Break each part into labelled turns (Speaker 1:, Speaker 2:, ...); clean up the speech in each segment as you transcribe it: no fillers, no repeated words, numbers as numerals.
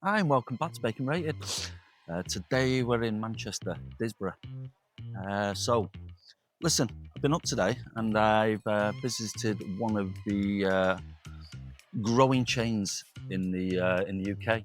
Speaker 1: Hi, and welcome back to Bacon Rated. Today we're in Manchester, Disborough. Listen, I've been up today and I've visited one of the growing chains in the UK,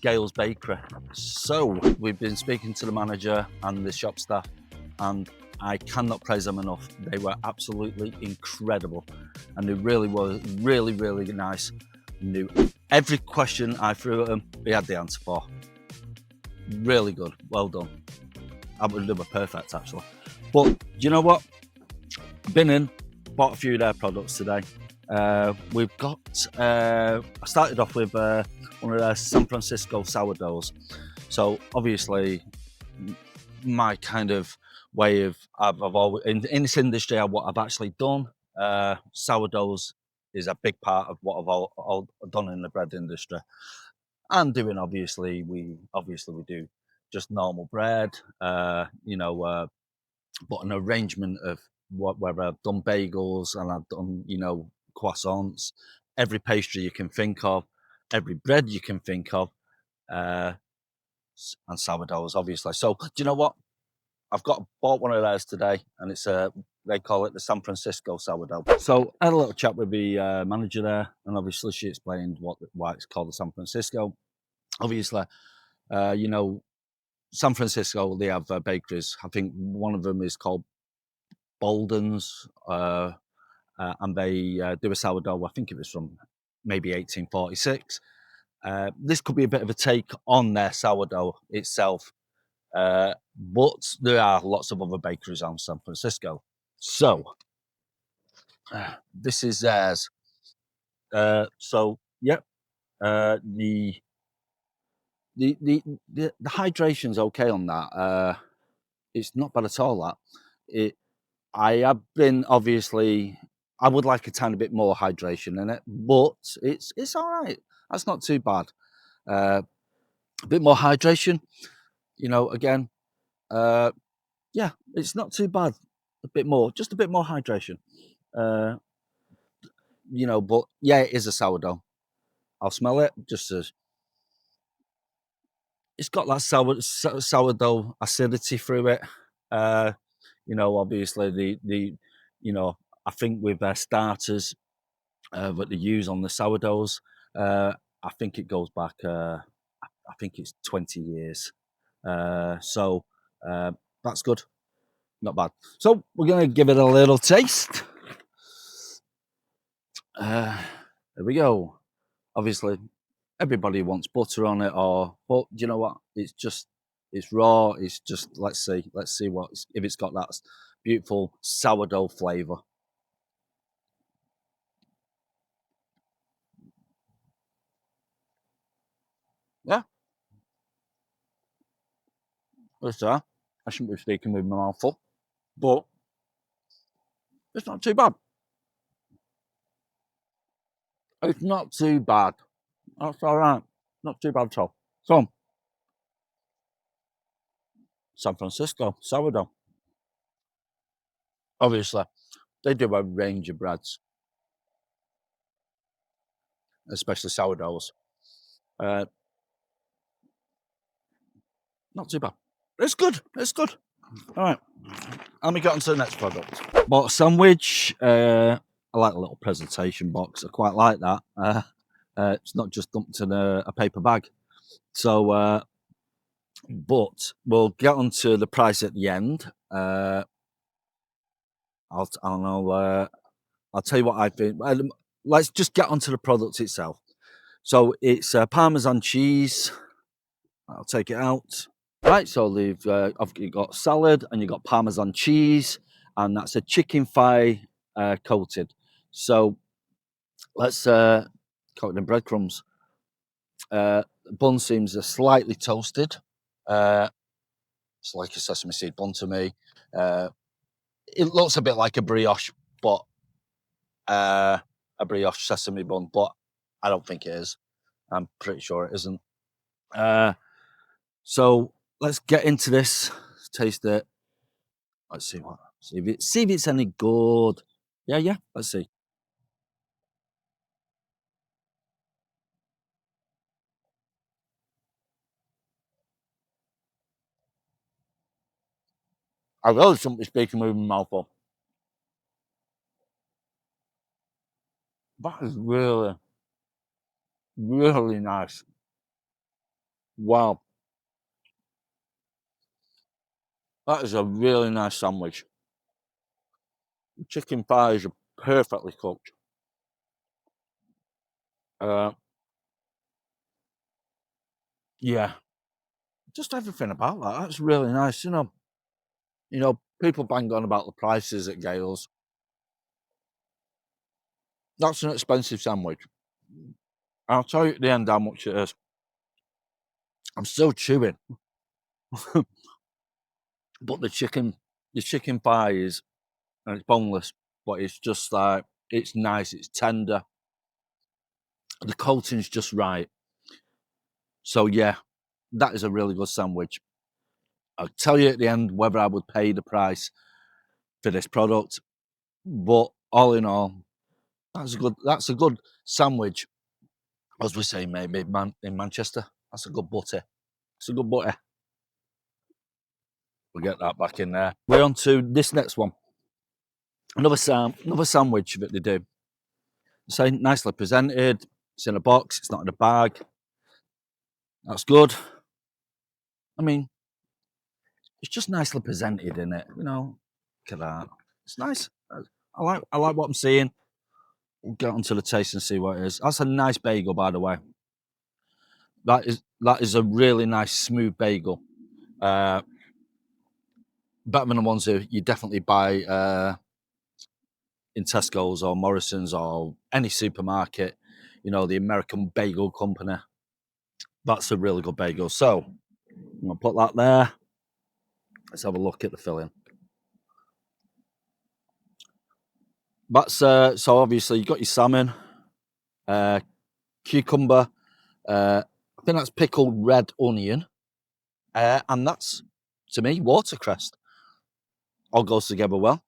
Speaker 1: Gail's Bakery. So we've been speaking to the manager and the shop staff, and I cannot praise them enough. They were absolutely incredible, and they really were really nice. Knew every question I threw at them, they had the answer for. Really good, well done. I would do a perfect actually. But do you know what? Been in, bought a few of their products today. We've got. I started off with one of their San Francisco sourdoughs. So obviously, my kind of way of I've always in this industry, what I've actually done. Sourdoughs is a big part of what I've all done in the bread industry. And doing we do just normal bread, but an arrangement of where I've done bagels and I've done croissants, every pastry you can think of, every bread you can think of, uh, and sourdoughs obviously. So do you know what? I've bought one of theirs today, and it's they call it the San Francisco sourdough. So I had a little chat with the manager there, and obviously she explained why it's called the San Francisco. Obviously, San Francisco, they have bakeries. I think one of them is called Bolden's, and they do a sourdough. I think it was from maybe 1846. This could be a bit of a take on their sourdough itself, but there are lots of other bakeries around San Francisco. So this is theirs. Yep. The the hydration's okay on that. It's not bad at all. It I have been obviously. I would like a tiny bit more hydration in it, but it's all right. That's not too bad. A bit more hydration, again. Uh, yeah, it's not too bad. A bit more, just a bit more hydration. Uh, but yeah, it is a sourdough. I'll smell it just as it's got that sourdough acidity through it. Uh, obviously I think with their starters that they use on the sourdoughs, I think it goes back. I think it's 20 years. So that's good, not bad. So we're gonna give it a little taste. There we go. Obviously, everybody wants butter on it, but you know what? It's raw. It's just let's see if it's got that beautiful sourdough flavour. Yeah, that's that. I shouldn't be speaking with my mouth full, but it's not too bad. It's not too bad. That's all right. Not too bad at all. So, San Francisco sourdough. Obviously, they do a range of breads, especially sourdoughs. Uh, Not too bad. It's good. It's good. All right. Let me get on to the next product. Bought a sandwich. I like a little presentation box. I quite like that. It's not just dumped in a paper bag. So, but we'll get on to the price at the end. I'll tell you what I think. Let's just get onto the product itself. So it's Parmesan cheese. I'll take it out. Right, so you've got salad and you've got Parmesan cheese, and that's a chicken thigh coated. So let's coat it in breadcrumbs. Bun seems slightly toasted. It's like a sesame seed bun to me. It looks a bit like a brioche, but a brioche sesame bun, but I don't think it is. I'm pretty sure it isn't. So let's get into this. Let's taste it. Let's see if it's any good. Yeah. Let's see. I really shouldn't be speaking with my mouth full. That is really, really nice. Wow. That is a really nice sandwich. The chicken thighs are perfectly cooked. Yeah, just everything about that. That's really nice. People bang on about the prices at Gale's. That's an expensive sandwich. I'll tell you at the end how much it is. I'm still chewing, but the chicken pie is, and it's boneless, but it's just like it's nice. It's tender. The coating's just right. So yeah, that is a really good sandwich. I'll tell you at the end whether I would pay the price for this product, but all in all, that's a good sandwich, as we say maybe in Manchester. That's a good butty. It's a good butty. We'll get that back in there. We're on to this next one. Another sandwich that they do. So nicely presented. It's in a box. It's not in a bag. That's good. I mean, it's just nicely presented in it. Look at that. It's nice. I like what I'm seeing. We'll get onto the taste and see what it is. That's a nice bagel, by the way. That is a really nice smooth bagel. Better than the ones that you definitely buy in Tesco's or Morrison's or any supermarket. The American Bagel Company. That's a really good bagel. So I'm gonna put that there. Let's have a look at the filling. That's so obviously you got your salmon, cucumber. I think that's pickled red onion, and that's to me watercress. All goes together well.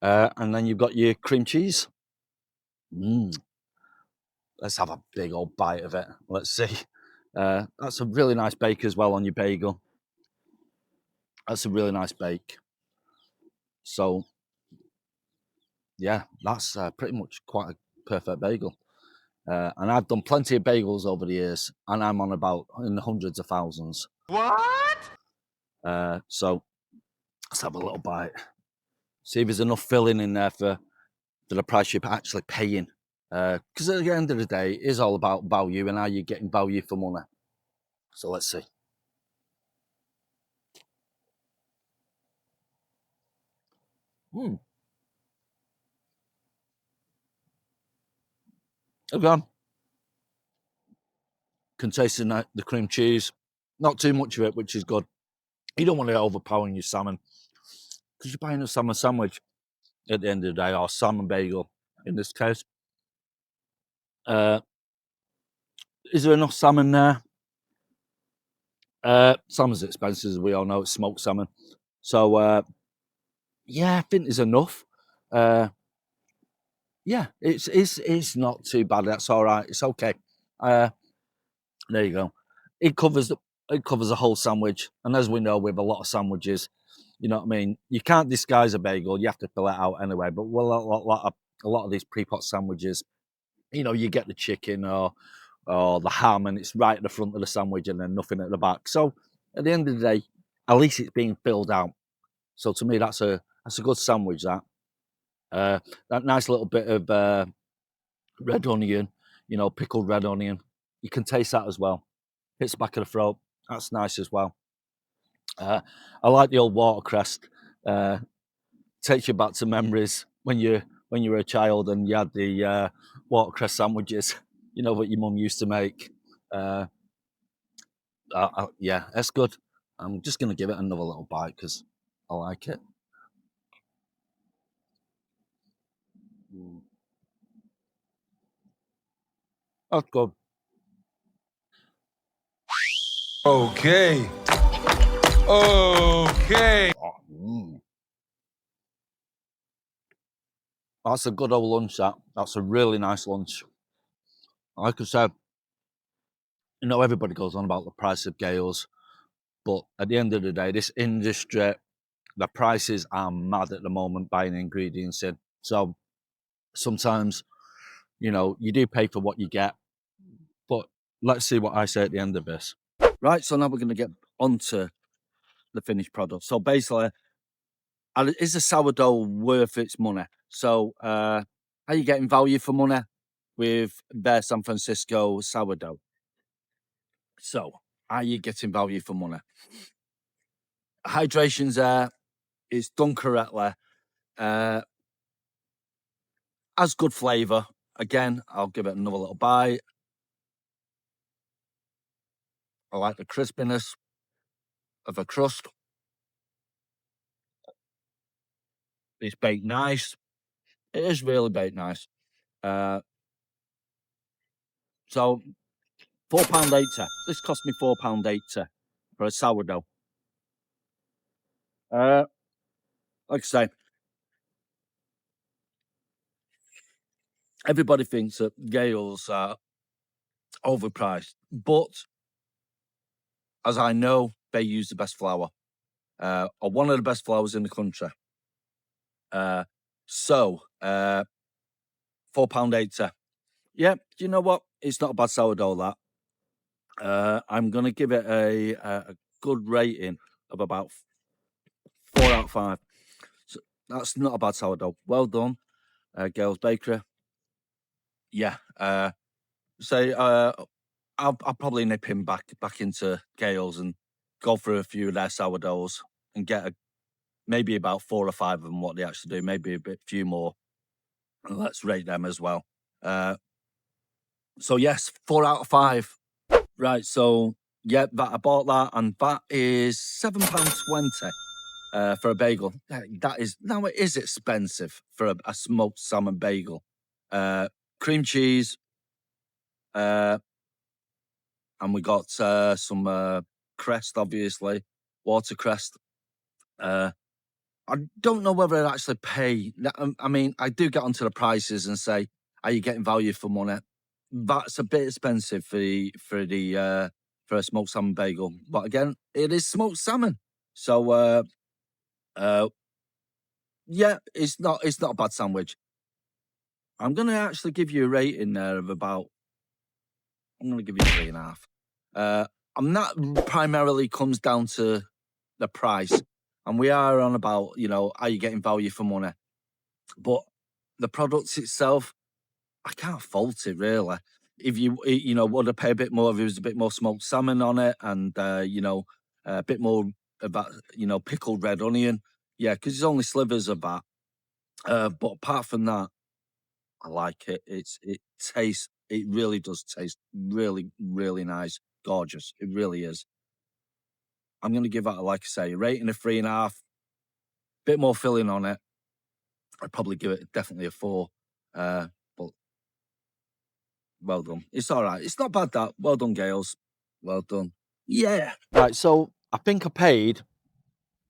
Speaker 1: And then you've got your cream cheese. Let's have a big old bite of it. Let's see. That's a really nice bake as well on your bagel. That's a really nice bake. So, yeah, that's pretty much quite a perfect bagel. And I've done plenty of bagels over the years, and I'm on about in the hundreds of thousands.
Speaker 2: What?
Speaker 1: So, let's have a little bite. See if there's enough filling in there for the price you're actually paying. Because at the end of the day, it is all about value and how you're getting value for money. So let's see. Again, can taste the cream cheese. Not too much of it, which is good. You don't want to overpower your salmon because you're buying a salmon sandwich at the end of the day, or salmon bagel in this case. Is there enough salmon there? Salmon's expensive, as we all know. It's smoked salmon. So, yeah, I think there's enough. Yeah, it's not too bad. That's all right. It's okay. There you go. It covers the whole sandwich, and as we know, with a lot of sandwiches, you know what I mean. You can't disguise a bagel; you have to fill it out anyway. But a lot of these pre-pot sandwiches, you get the chicken or the ham, and it's right at the front of the sandwich, and then nothing at the back. So at the end of the day, at least it's being filled out. So to me, that's a good sandwich. That nice little bit of red onion, pickled red onion. You can taste that as well. Hits the back of the throat. That's nice as well. I like the old watercress. Takes you back to memories when you were a child and you had the watercress sandwiches. What your mum used to make. Yeah, that's good. I'm just gonna give it another little bite because I like it. That's good.
Speaker 2: Okay. Okay.
Speaker 1: That's a good old lunch. That's a really nice lunch. Like I said, everybody goes on about the price of Gales, but at the end of the day, this industry the prices are mad at the moment buying ingredients in. So sometimes, you know, you do pay for what you get. But let's see what I say at the end of this. Right, so now we're going to get onto the finished product. So basically, is a sourdough worth its money? So are you getting value for money with their San Francisco sourdough? So are you getting value for money? Hydration's there. It's done correctly. Has good flavour. Again, I'll give it another little bite. I like the crispiness of a crust. It's baked nice. It is really baked nice. So £4.80. This cost me £4.80 for a sourdough. Like I say, everybody thinks that Gail's are overpriced, but as I know, they use the best flour, or one of the best flours in the country. So £4.80. Yeah, do you know what? It's not a bad sourdough, that. I'm going to give it a good rating of about 4 out of 5. So that's not a bad sourdough. Well done, Gail's Bakery. Yeah. I'll probably nip him back into Gail's and go through a few of their sourdoughs and get maybe about 4 or 5 of them, what they actually do, maybe a few more. And let's rate them as well. So yes, 4 out of 5. Right, so yeah, I bought that, and that is £7.20 for a bagel. It is expensive for a smoked salmon bagel. Cream cheese, and we got some crest, obviously, watercress. I don't know whether I'd actually pay. I mean, I do get onto the prices and say, "Are you getting value for money?" That's a bit expensive for a smoked salmon bagel, but again, it is smoked salmon, so yeah, it's not a bad sandwich. I'm gonna actually give you a rating there of about. I'm gonna give you 3.5. I'm not primarily comes down to the price, and we are on about, you know, are you getting value for money? But the product itself, I can't fault it really. If you know, would have paid a bit more if there was a bit more smoked salmon on it, and you know, a bit more of that, you know, pickled red onion. Yeah, because it's only slivers of that. But apart from that, I like it. It really does taste really, really nice, gorgeous. It really is. I'm going to give that, like I say, a rating of 3.5. Bit more filling on it. I'd probably give it definitely a 4. But well done. It's all right. It's not bad, that. Well done, Gales. Well done. Yeah. Right, so I think I paid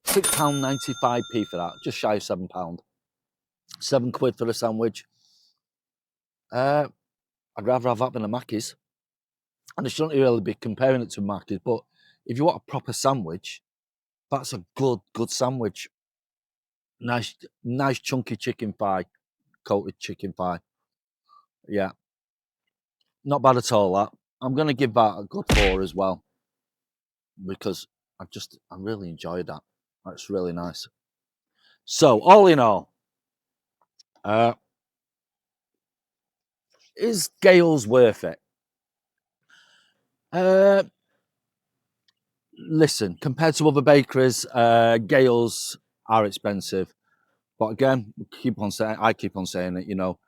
Speaker 1: £6.95p for that, just shy of £7. £7 for a sandwich. I'd rather have that than a Mackey's. And I shouldn't really be comparing it to Mackey's, but if you want a proper sandwich, that's a good sandwich. Nice chunky chicken thigh, coated chicken thigh. Yeah. Not bad at all, that. I'm going to give that a good 4 as well, because I really enjoyed that. That's really nice. So, all in all, is Gail's worth it? Listen, compared to other bakeries, Gail's are expensive. But again, I keep on saying it, you know,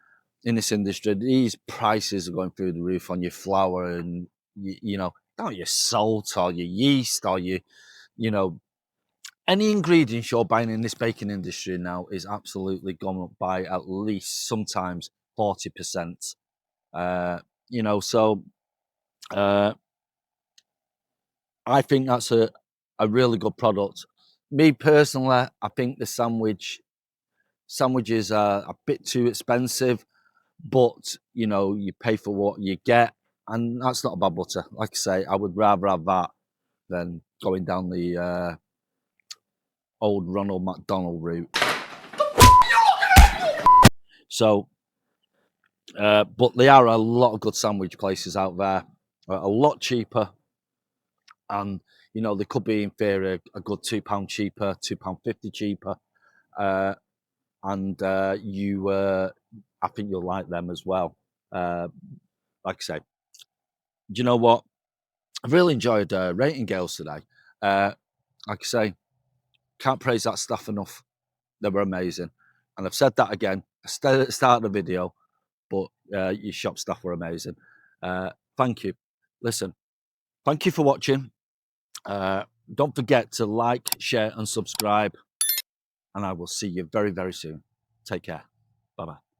Speaker 1: in this industry, these prices are going through the roof on your flour and, you know, not your salt or your yeast or you know, any ingredients you're buying in this baking industry now is absolutely gone up by at least sometimes 40%. You know, so I think that's a really good product. Me personally, I think the sandwiches are a bit too expensive, but you know, you pay for what you get, and that's not a bad butter. Like I say, I would rather have that than going down the old Ronald McDonald route. So, but there are a lot of good sandwich places out there, a lot cheaper, and you know they could be in theory a good £2 cheaper, £2.50 cheaper, and I think you'll like them as well. Like I say, do you know what? I've really enjoyed rating Gales today. Like I say, can't praise that stuff enough. They were amazing, and I've said that again. I said at the start of the video, but your shop staff were amazing. Thank you. Listen, thank you for watching. Don't forget to like, share, and subscribe, and I will see you very, very soon. Take care. Bye bye.